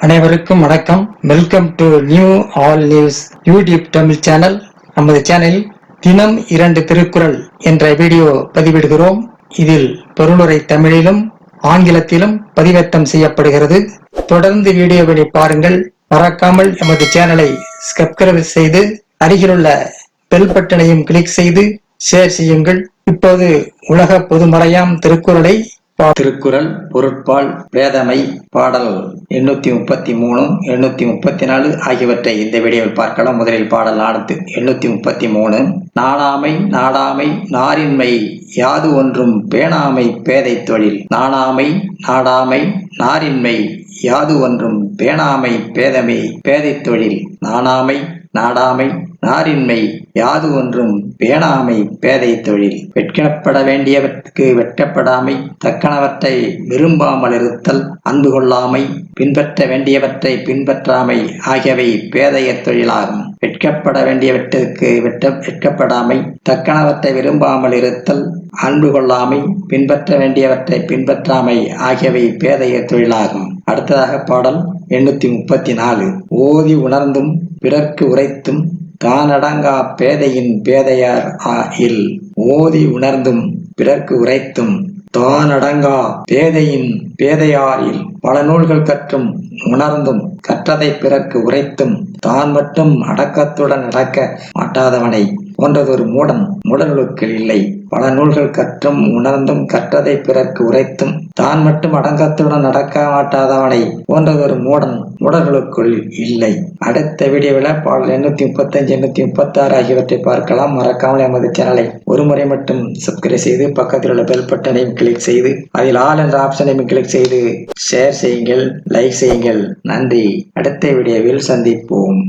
அனைவருக்கும் வணக்கம். Welcome to new all news YouTube Tamil channel. நமது சேனலில் தினம் 2 திருக்குறள் என்ற வீடியோ பதிவிடுகிறோம். இதில் பொருளுரை தமிழிலும் ஆங்கிலத்திலும் பதிவேற்றம் செய்யப்படுகிறது. தொடர்ந்து வீடியோவை பாருங்கள். மறக்காமல் எமது சேனலை சப்ஸ்கிரைப் செய்து அருகிலுள்ள பெல் பட்டனையும் கிளிக் செய்து ஷேர் செய்யுங்கள். இப்போது உலக பொதுமறையாம் திருக்குறளை திருக்குறள் பொருட்பால் வேதமை பாடல் 833 834 ஆகியவற்றை இந்த வீடியோவில் பார்க்கலாம். முதலில் பாடல் 833. நாணாமை நாடாமை நாரின்மை யாது ஒன்றும் பேணாமை பேதை தொழில். நாணாமை நாடாமை நாரின்மை யாது ஒன்றும் பேணாமை பேதை தொழில். நாணாமை நாடாமை நாரின்மை யாது ஒன்றும் பேணாமை பேதை தொழில். வெட்கப்பட வேண்டியவற்றுக்கு வெட்கப்படாமை, தக்கனவற்றை விரும்பாமல் இருத்தல், அன்பு கொள்ளாமை, பின்பற்ற வேண்டியவற்றை பின்பற்றாமை ஆகியவை பேதையர் தொழிலாகும். வெட்கப்பட வேண்டியவற்றுக்கு வெட்கப்படாமை, தக்கனவற்றை விரும்பாமல் இருத்தல், அன்பு கொள்ளாமை, பின்பற்ற வேண்டியவற்றை பின்பற்றாமை ஆகியவை பேதையர் தொழிலாகும். அடுத்ததாக பாடல் 834. ஓதி உணர்ந்தும் பிறர்க்கு உரைத்தும் தானடங்கா பேதையின் பேதையார் இல். ஓதி உணர்ந்தும் பிறர்க்கு உரைத்தும் தானடங்கா பேதையின் பேதையாரில். பல நூல்கள் கற்றும் உணர்ந்தும் கற்றதை பிறர்க்கு உரைத்தும் தான் மட்டும் அடக்கத்துடன் நடக்க மாட்டாதவனை போன்றதொரு மூடர்களுக்கு இல்லை. பல நூல்கள் கற்றும் உணர்ந்தும் கற்றதை பிறர்க்கு உரைத்தும் தான் மட்டும் அடக்கத்துடன் நடக்க மாட்டாதவனை போன்றதொரு மூடர்களுக்குள் இல்லை. அடுத்த வீடியோவில் பாடல் 835 836 ஆகியவற்றை பார்க்கலாம். மறக்காமல் எமது சேனலை ஒரு முறை மட்டும் சப்ஸ்கிரைப் செய்து பக்கத்தில் உள்ள பெல் பட்டனையும் கிளிக் செய்து அதில் ஆல் என்ற ஆப்ஷனையும் கிளிக் செய்து ஷேர் செய்யுங்கள், லைக் செய்யுங்கள். நன்றி. அடுத்த வீடியோவில் சந்திப்போம்.